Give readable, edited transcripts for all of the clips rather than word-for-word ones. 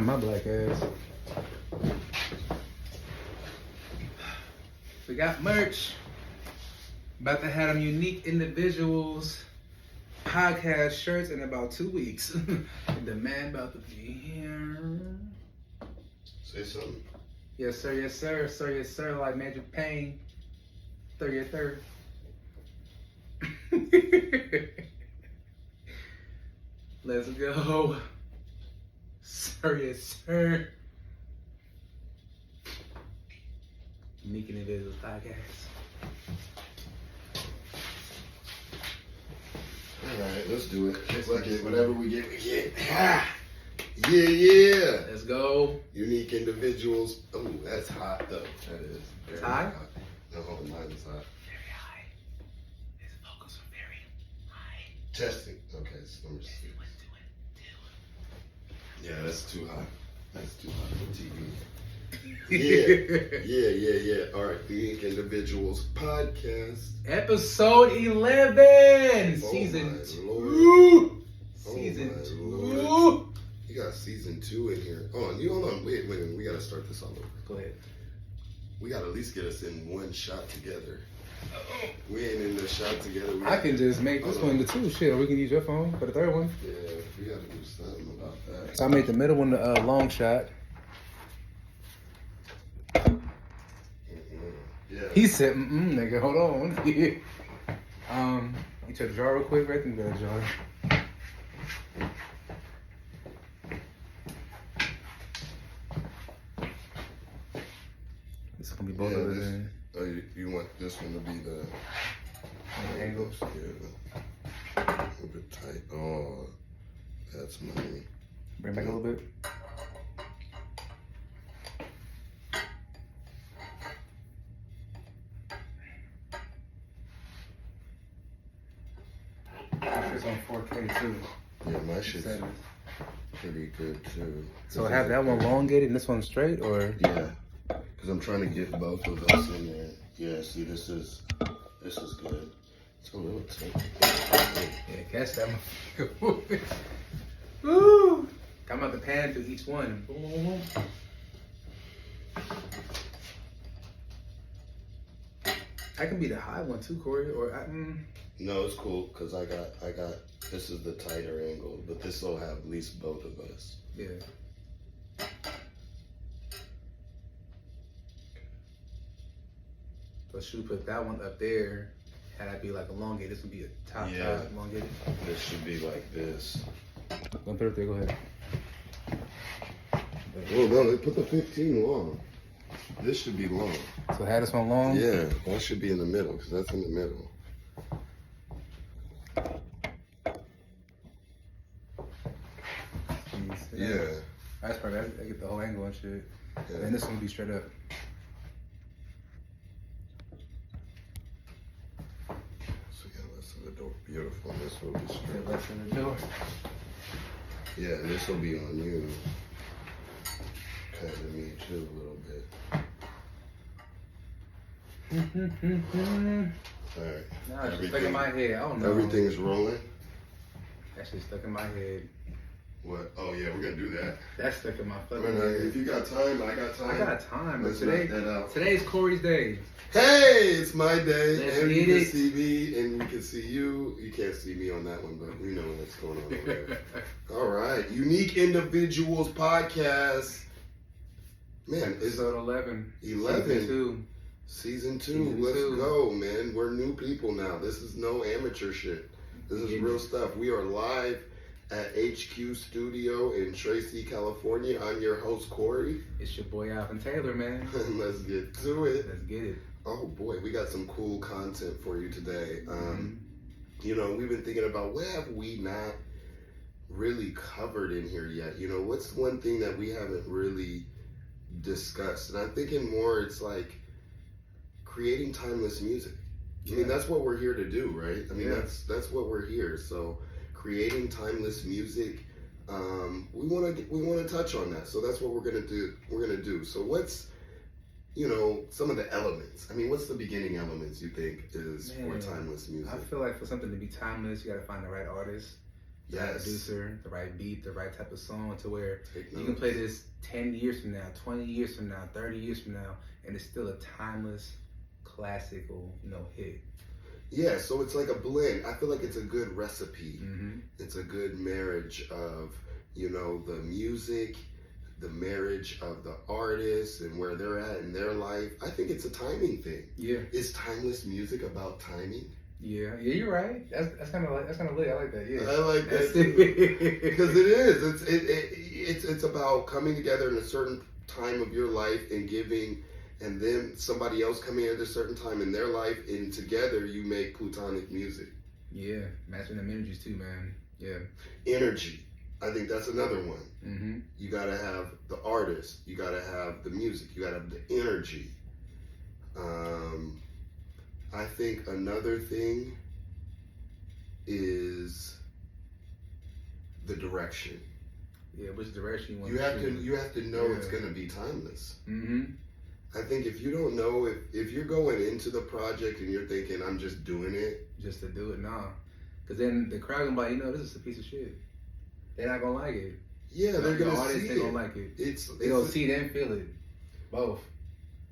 My black ass. We got merch. About to have them unique individuals podcast shirts in about 2 weeks. The man about to be here. Say something. Yes, sir. Yes, sir. Sir, yes, sir. Like Major Payne. 30th. Let's go. Sir, yes, sir. Unique Individualz podcast. Alright, let's do it. Fuck it. Whatever we get, we get. Yeah. Let's go. Unique Individualz. Oh, that's hot though. That is. It's hot? No, mine is hot. Very high. His vocals are very high. Testing. Okay, so let me see. Yeah, that's too hot. That's too hot for TV. Yeah. All right, the Unique Individualz podcast. Episode 11. Season 2. Season 2. You got season 2 in here. Hold on. Wait. We got to start this all over. Go ahead. We got to at least get us in one shot together. We ain't in the shot together. I can just make this one the 2. Shit, or we can use your phone for the 3rd one. Yeah, we got to do something about that. So I made the middle one the long shot. Yeah. He said, nigga, hold on. You check the jar real quick, right in the jar. This is gonna be both of them. Oh, you want this one to be the angles? Yeah. A little bit tight. Oh, that's money. Bring back a little bit. It's on 4K too. Yeah, my shit's pretty good too. So have that one elongated and this one straight, or? Yeah, because I'm trying to get both of those in there. Yeah, see, this is good. It's a little tight. Yeah, catch that one. Woo! I'm about to pan through each one. Boom. I can be the high one too, Corey, or No, it's cool because I got. This is the tighter angle, but this will have at least both of us. Yeah. So should we put that one up there? Had I be like elongated, this would be a top elongated. This should be like this. Don't put it up there. Go ahead. Oh no, they put the 15 long. This should be long. So have this one long? Yeah, that should be in the middle because that's in the middle. Yeah. That's perfect. I get the whole angle and shit. Yeah. And this one will be straight up. So yeah, less of the door. Beautiful. This will be straight. Less than the door. Yeah, this will be on you. Kind of me too a little bit. Alright. Nah, it's stuck in my head. I don't know. Everything's rolling. That shit's stuck in my head. What? Oh yeah, we're gonna do that. That's stuck in my fucking Man, head. if you got time, I got time. I got time. Let's But knock that out. today's Corey's day. Hey, it's my day. Let's and you get can it. see me and we can see you. You can't see me on that one, but we know what's going on over there. All right. Unique Individualz podcast. Man, it's Episode 11. 11. Season 2. Let's go, man. We're new people now. This is no amateur shit. This is real stuff. We are live at HQ Studio in Tracy, California. I'm your host, Corey. It's your boy Alvin Taylor, man. Let's get to it. Let's get it. Oh boy, we got some cool content for you today. You know, we've been thinking about what have we not really covered in here yet? You know, what's one thing that we haven't really discussed? And I'm thinking more it's like creating timeless music. I mean, that's what we're here to do, right? I mean, that's what we're here. So creating timeless music, we want to touch on that. So that's what we're gonna do. So what's, you know, some of the elements? I mean, what's the beginning elements you think is for timeless music? I feel like for something to be timeless, you gotta find the right artist. the right producer, the right beat, the right type of song, to where you can play this 10 years from now, 20 years from now, 30 years from now, and it's still a timeless, classical, hit. Yeah, so it's like a blend. I feel like it's a good recipe. Mm-hmm. It's a good marriage of, the music, the marriage of the artist and where they're at in their life. I think it's a timing thing. Yeah. Is timeless music about timing? Yeah, you're right. That's kind of lit. I like that. Yeah, I like that too. Because it is. It's about coming together in a certain time of your life and giving, and then somebody else coming at a certain time in their life, and together you make plutonic music. Yeah, matching them energies too, man. Yeah. Energy. I think that's another one. Mm-hmm. You gotta have the artist. You gotta have the music. You gotta have the energy. I think another thing is the direction. Yeah, which direction you want You to have shoot. to. You have to know it's gonna be timeless. Mm-hmm. I think if you don't know, if you're going into the project and you're thinking, I'm just doing it. Just to do it, nah. Because then the crowd gonna be like, this is a piece of shit. They're not gonna like it. Yeah, they're the gonna audience, see they it. gonna like it. They gonna see it and feel it. Both.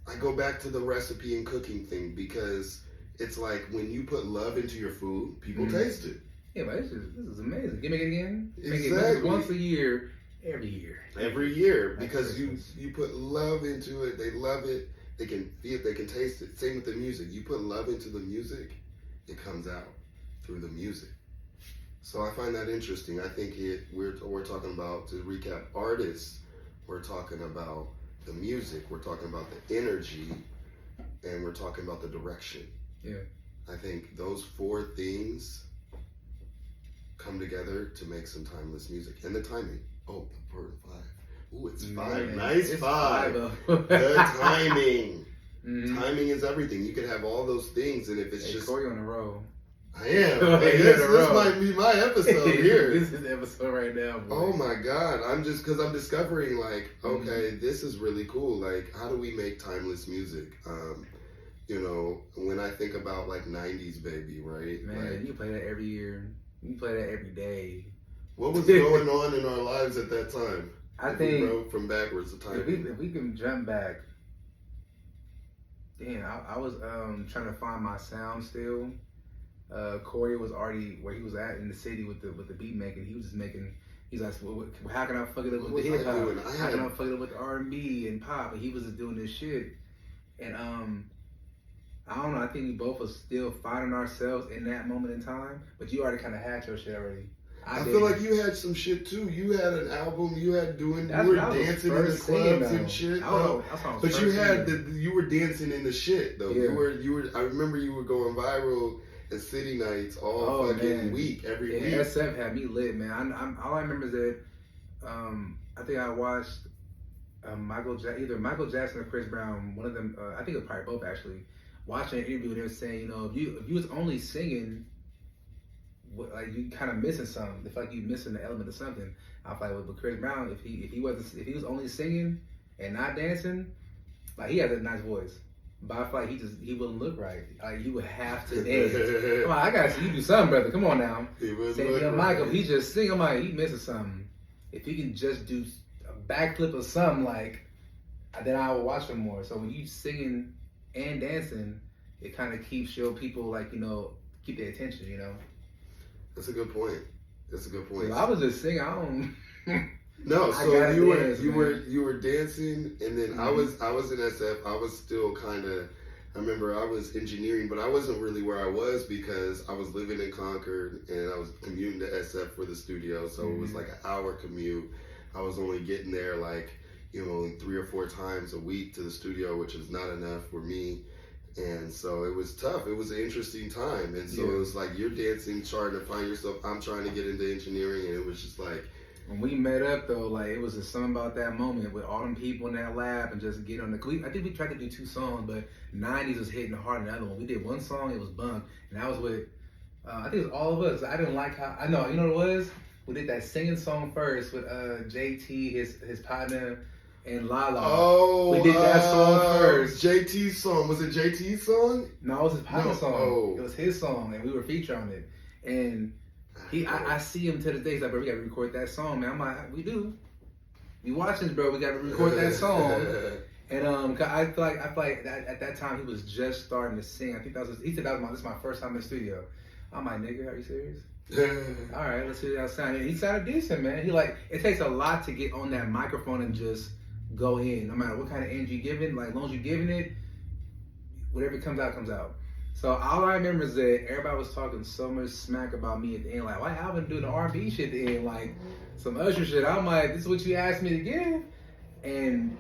I go back to the recipe and cooking thing because it's like when you put love into your food, people taste it. Yeah, but this is amazing. Give me it again. Exactly. Make it once a year, every year. Every year, because you put love into it. They love it. They can feel it. They can taste it. Same with the music. You put love into the music, it comes out through the music. So I find that interesting. I think we're talking about, to recap, artists. We're talking about the music. We're talking about the energy, and we're talking about the direction. Yeah. I think those four things come together to make some timeless music. And the timing. Oh, 4 and 5. Ooh, it's 5. Man, Nice it's 5. The timing. Mm-hmm. Timing is everything. You can have all those things, and if it's just Corey on the road. I am. This might be my episode here. This is the episode right now, boy. Oh my God. I'm discovering, like, okay, this is really cool. Like, how do we make timeless music? When I think about, like, 90s baby, right? Man, like, you play that every year. You play that every day. What was going on in our lives at that time? I think we wrote from backwards the time. If we can jump back. Damn, I was trying to find my sound still. Corey was already where he was at in the city with the beat making. He was just making. He's like, well, how can I fuck it up with the hip hop? How can I fuck it up with the R&B and pop? And he was just doing this shit. And I don't know. I think we both were still finding ourselves in that moment in time. But you already kind of had your shit already. I feel like you had some shit too. You had an album. You were dancing in the clubs and shit. But you were dancing in the shit though. Yeah. You were. I remember you were going viral at city nights all week, every week. SF had me lit, man. All I remember is that I think I watched either Michael Jackson or Chris Brown. One of them. I think it was probably both actually. Watching an interview, they were saying, if you was only singing, like you kind of missing something. It's like you missing the element of something. I feel like with Chris Brown, if he was only singing and not dancing, like he has a nice voice, but I feel like he wouldn't look right. Like he would have to dance. Come on, I gotta see you do something, brother. Come on now. He wouldn't say, look Michael, right. he just sing. I'm like, he missing something. If he can just do a backflip or something, like, then I will watch him more. So when you singing and dancing, it kind of keeps your people like keep their attention. That's a good point. So I was just singing. I don't. No, so you were dancing, and then I was in SF. I was still kind of. I remember I was engineering, but I wasn't really where I was because I was living in Concord and I was commuting to SF for the studio. So it was like an hour commute. I was only getting there like 3 or 4 times a week to the studio, which is not enough for me. And so it was tough. It was an interesting time. And so it was like you're dancing, trying to find yourself. I'm trying to get into engineering. And it was just like. When we met up, though, like it was just something about that moment with all them people in that lab and just get on the. I think we tried to do 2 songs, but 90s was hitting hard in the other one. We did 1 song, it was Bunk. And that was with, I think it was all of us. I didn't like how. I know, you know what it was? We did that singing song first with JT, his partner. And Lala. Oh, we did that song first. JT's song. Was it JT's song? No, it was his partner's song. Oh. It was his song, and we were featured on it. And I see him to this day. He's like, bro, we gotta record that song, man. I'm like, we do. You watching this, bro? We gotta record that song. And 'cause I feel like that, at that time he was just starting to sing. I think he said this is my first time in the studio. I'm like, nigga, are you serious? All right, let's see how it sounded. And he sounded decent, man. It takes a lot to get on that microphone and just go in. No matter what kind of energy you're giving, like as long as you're giving it, whatever comes out, comes out. So all I remember is that everybody was talking so much smack about me at the end. Like, why Alvin doing the R&B shit at the end? Like, some Usher shit. I'm like, this is what you asked me to give? And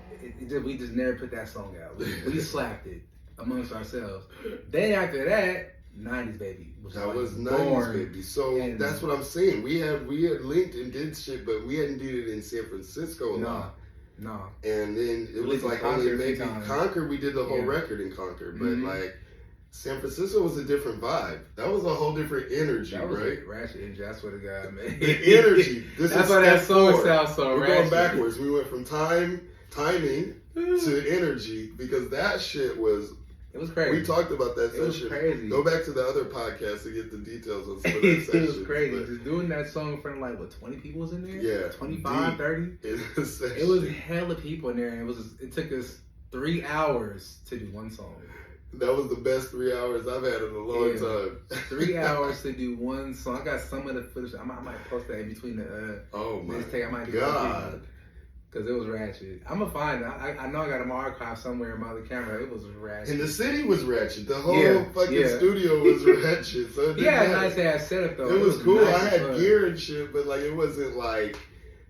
we just never put that song out. We slapped it amongst ourselves. Then after that, 90s Baby was that like was born. 90s Baby. So that's what I'm saying. We had linked and did shit, but we hadn't did it in San Francisco a lot. No. And then it was like only maybe Concord. We did the whole record in Concord, but like San Francisco was a different vibe. That was a whole different energy, that was right? Ratchet energy. I swear to God, man. The energy. That's why that song sounds so We're ratchet. going backwards. We went from timing to energy because that shit was. It was crazy. We talked about that session. It was crazy. Go back to the other podcast to get the details on some of that session. It was crazy. Just doing that song in front of like, what, 20 people was in there? Yeah. 25, 30? It was hella people in there. And it took us 3 hours to do one song. That was the best 3 hours I've had in a long time. 3 hours to do one song. I got some of the footage. I might post that in between the. Oh my I might do God. Because it was ratchet. I'm going to find it. I know I got it in my archive somewhere in my other camera. It was ratchet. And the city was ratchet. The whole fucking studio was ratchet. So it had a nice ass setup though. It was cool. Nice, I had gear and shit, but like it wasn't like,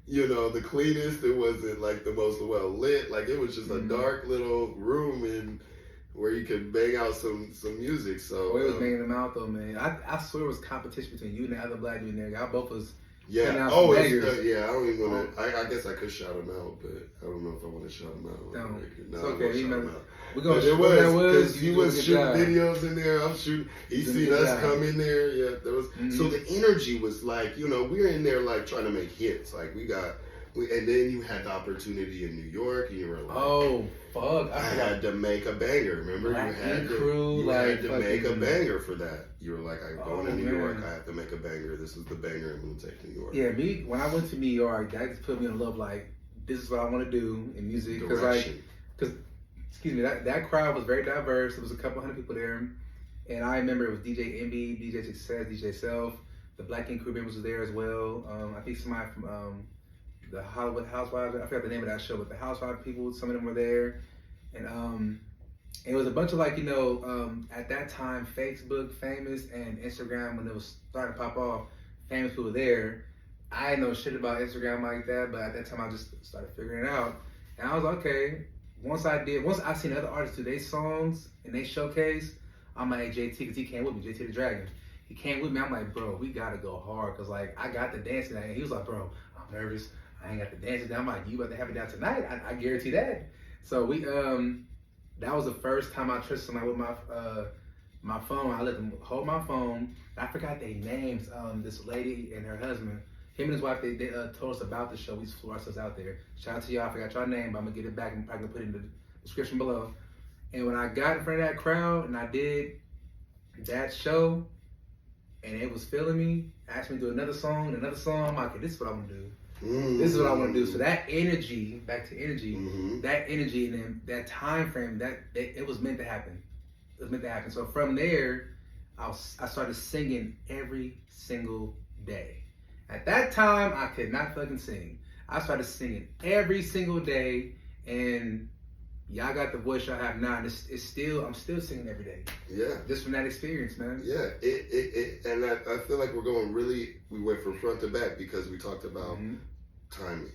the cleanest. It wasn't like the most well lit. Like it was just a dark little room and where you could bang out some music. So it was banging them out though, man. I swear it was competition between you and the other black dude in there. Y'all both was. Yeah. Oh, I don't even want to. I guess I could shout him out, but I don't know if I want to shout him out. No, it's okay. We're gonna shoot because he was shooting videos in there. I'm shooting. He seen us come in there. Yeah, there was. So the energy was like, we were in there like trying to make hits. Like and then you had the opportunity in New York, and you were like, "Oh fuck!" I had to make a banger. Remember, you had to make a banger for that. You were like, "I'm going to New York. I have to make a banger. This is the banger I'm going to take to New York." Yeah, when I went to New York, that just put me in love. Like, this is what I want to do in music. Because excuse me, that crowd was very diverse. There was a couple hundred people there, and I remember it was DJ Envy, DJ Success, DJ Self, the Black Ink crew members was there as well. I think somebody from the Hollywood Housewives, I forgot the name of that show, but the Housewives people, some of them were there. And it was a bunch of at that time, Facebook famous and Instagram, when it was starting to pop off, famous people there. I didn't know shit about Instagram like that, but at that time I just started figuring it out. And I was like, okay, once I seen other artists do their songs and they showcase, I'm like, hey, JT, because he came with me, JT the Dragon. He came with me, I'm like, bro, we gotta go hard, because I got the dancing. And he was like, bro, I'm nervous. I ain't got the dancing down. I'm like, you about to have it down tonight. I guarantee that. So that was the first time I trusted somebody with my phone. I let them hold my phone. I forgot their names. This lady and her husband, him and his wife, they told us about the show. We just flew ourselves out there. Shout out to y'all. I forgot y'all name, but I'm gonna get it back. I'm probably gonna put it in the description below. And when I got in front of that crowd and I did that show, and it was feeling me, asked me to do another song. I'm like, okay, this is what I'm gonna do. This is what I want to do. So that energy, back to energy, that energy and then that time frame, it was meant to happen. It was meant to happen. So from there, I started singing every single day. At that time, I could not fucking sing. I started singing every single day, and y'all got the voice y'all have now. And I'm still singing every day. Yeah. Just from that experience, man. Yeah. And I feel like we went from front to back because we talked about timing.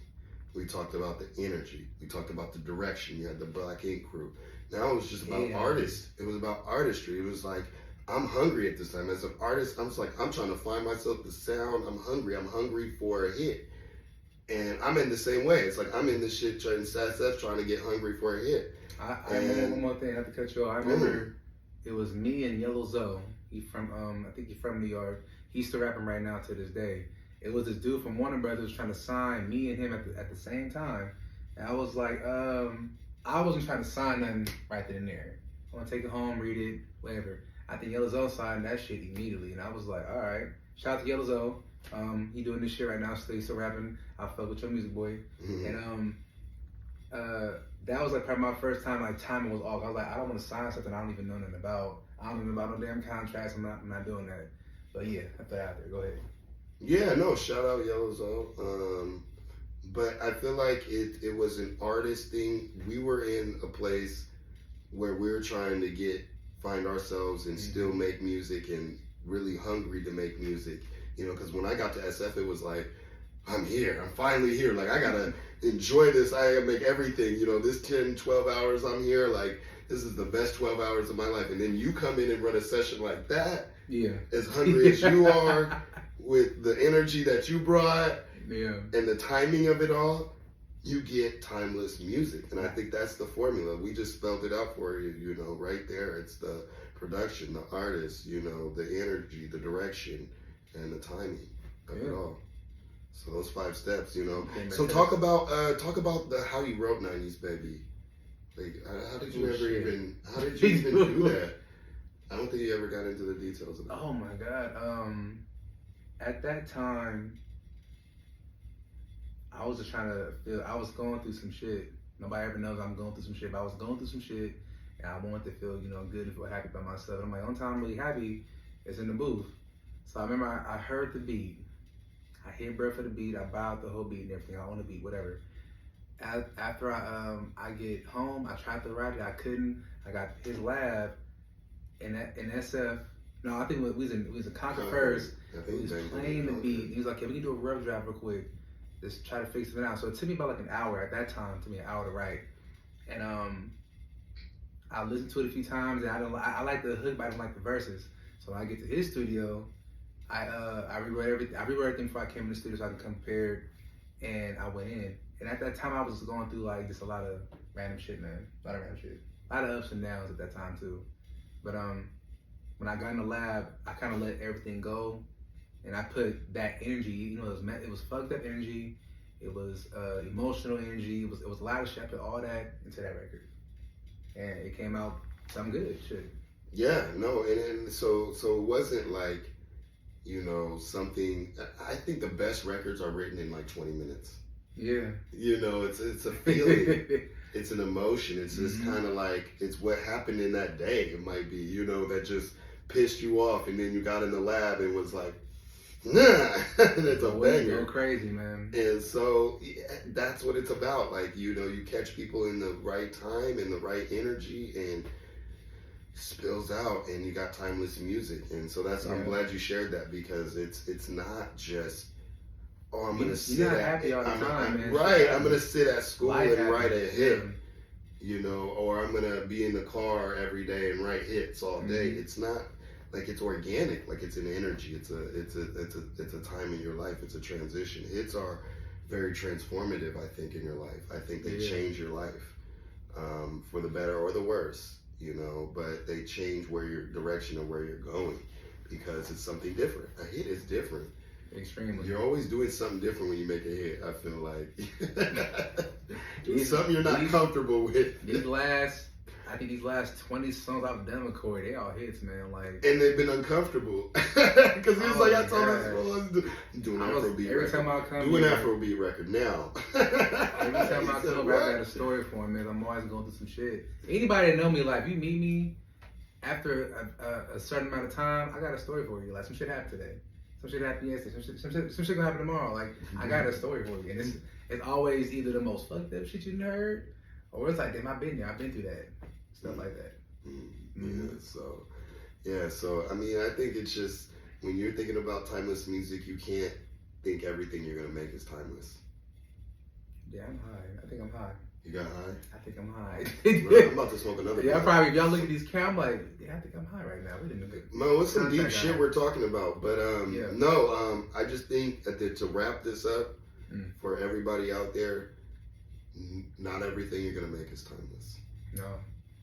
We talked about the energy. We talked about the direction. You had the Black Ink crew. Now it was just about artists. It was about artistry. It was like, I'm hungry at this time. As an artist, I'm just like, I'm trying to find myself the sound. I'm hungry for a hit. And I'm in the same way. It's like I'm in this shit trying to get hungry for a hit. I remember one more thing. I have to cut you off. I remember it was me and Yellow Zoe. He from I think he's from New York. He's still rapping right now to this day. It was this dude from Warner Brothers trying to sign me and him at the same time. And I was like, I wasn't trying to sign nothing right then and there. I want to take it home, read it, whatever. I think Yellow Zoe signed that shit immediately, and I was like, all right. Shout out to Yellow Zo. He doing this shit right now. Still rapping. I fuck with your music, boy. And that was like probably my first time like timing was off. I was like, I don't want to sign something I don't even know nothing about. I don't know about no damn contracts. I'm not doing that. But yeah, I put it out there. Go ahead. Yeah, no, shout out Yellow Zo. But I feel like it was an artist thing. We were in a place where we were trying to find ourselves and still make music and really hungry to make music. You know, because when I got to SF, it was like, I'm here. I'm finally here. Like, I got to enjoy this. I gotta make everything. You know, this 10, 12 hours I'm here. Like, this is the best 12 hours of my life. And then you come in and run a session like that. Yeah. As hungry as you are, with the energy that you brought, and the timing of it all, you get timeless music. And I think that's the formula. We just spelled it out for you, you know, right there. It's the production, the artist, you know, the energy, the direction, and the timing of it all. So those 5 steps, you know. So talk about how you wrote 90s Baby. Like, how did you even do that? I don't think you ever got into the details of that. Oh my God. At that time, I was just trying to I was going through some shit. Nobody ever knows I'm going through some shit, but I was going through some shit, and I wanted to feel, you know, good and feel happy about myself. And I'm like, only time I'm really happy is in the booth. So I remember I heard the beat. I hit breath for the beat. I bowed the whole beat and everything. I own the beat, whatever. After I get home, I tried to write it. I couldn't. I got his lab in SF. No, I think we was in Concord first. He was playing the beat. He was like, "Yeah, we can do a rough draft real quick. Just try to fix it out." So it took me about like an hour at that time. It took me an hour to write, and I listened to it a few times, and I like the hook, but I don't like the verses. So when I get to his studio, I rewrote everything. I rewrote everything before I came in the studio so I could compare it, and I went in. And at that time, I was going through like just a lot of random shit, man. A lot of random shit. A lot of ups and downs at that time too. But when I got in the lab, I kind of let everything go, and I put that energy. You know, it was fucked up energy. It was emotional energy. It was a lot of shit. I put all that into that record, and it came out something good. Shit. Yeah, no, and so it wasn't like, you know, something. I think the best records are written in like 20 minutes. Yeah. You know, it's a feeling. It's an emotion. It's just kind of like, it's what happened in that day. It might be, you know, that just pissed you off, and then you got in the lab and was like, nah, and it's a banger. Go crazy, man. And so that's what it's about. Like, you know, you catch people in the right time and the right energy, and spills out, and you got timeless music. And so I'm glad you shared that, because it's not just, oh, I'm gonna sit you're not happy all the time, man. Right, I'm gonna sit at school and write a hit, Yeah. you know, or I'm gonna be in the car every day and write hits all day. It's not like, it's organic, like it's an energy. It's a time in your life. It's a transition. Hits are very transformative, I think, in your life. I think they change your life for the better or the worse, you know, but they change where your direction and where you're going, because it's something different. A hit is different. Extremely. You're always doing something different when you make a hit, I feel like. It's something you're not comfortable with. These last 20 songs I've done with Corey, they all hits, man. Like, and they've been uncomfortable. Because he was like, I told us, doing Afrobeat every record. time I come doing here, Afrobeat record now. Every time I come over, I got a story for him, man. I'm always going through some shit. Anybody that know me, like, if you meet me after a certain amount of time, I got a story for you. Like, some shit happened today. Some shit happened yesterday. Some shit gonna happen tomorrow. Like, I got a story for you. And it's always either the most fucked up shit you heard, or it's like, damn, I've been there. I've been through that. Stuff like that. So I mean, I think it's just, when you're thinking about timeless music, you can't think everything you're gonna make is timeless. Yeah, I'm high. I think I'm high. You got high? I think I'm high. Bro, I'm about to smoke another. Yeah, probably. If y'all look at these cameras, I'm like, yeah, I think I'm high right now. Wait a minute. Man, what's some deep shit we're talking about? But I just think that to wrap this up for everybody out there, not everything you're gonna make is timeless. No.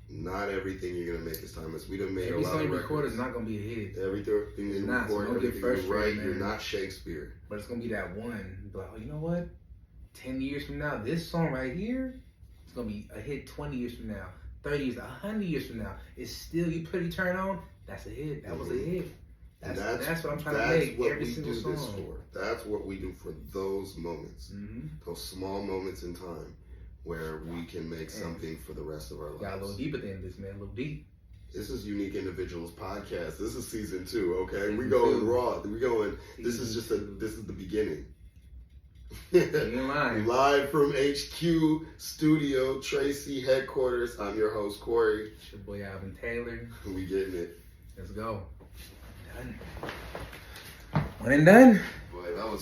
Not everything you're gonna make is timeless. We done made every a lot song of you records. record is not gonna be a hit. Everything you record, everything you write, you're not Shakespeare. But it's gonna be that one. Like, oh, you know what? 10 years from now, this song right here, it's gonna be a hit 20 years from now, 30 years, 100 years from now. It's still, you turn on, that's a hit. That was a hit. That's what I'm trying to That's make what every we single do song. this for. That's what we do for those moments, those small moments in time where we can make something for the rest of our lives. Got a little deep at the end of this, man. A little deep. This is Unique Individuals podcast. This is season 2. Okay, we Season going 2. raw. We going. This is just this is the beginning. Live from HQ Studio, Tracy headquarters. I'm your host, Corey. It's your boy Alvin Taylor. We getting it. Let's go. Done. One and done. Boy, that was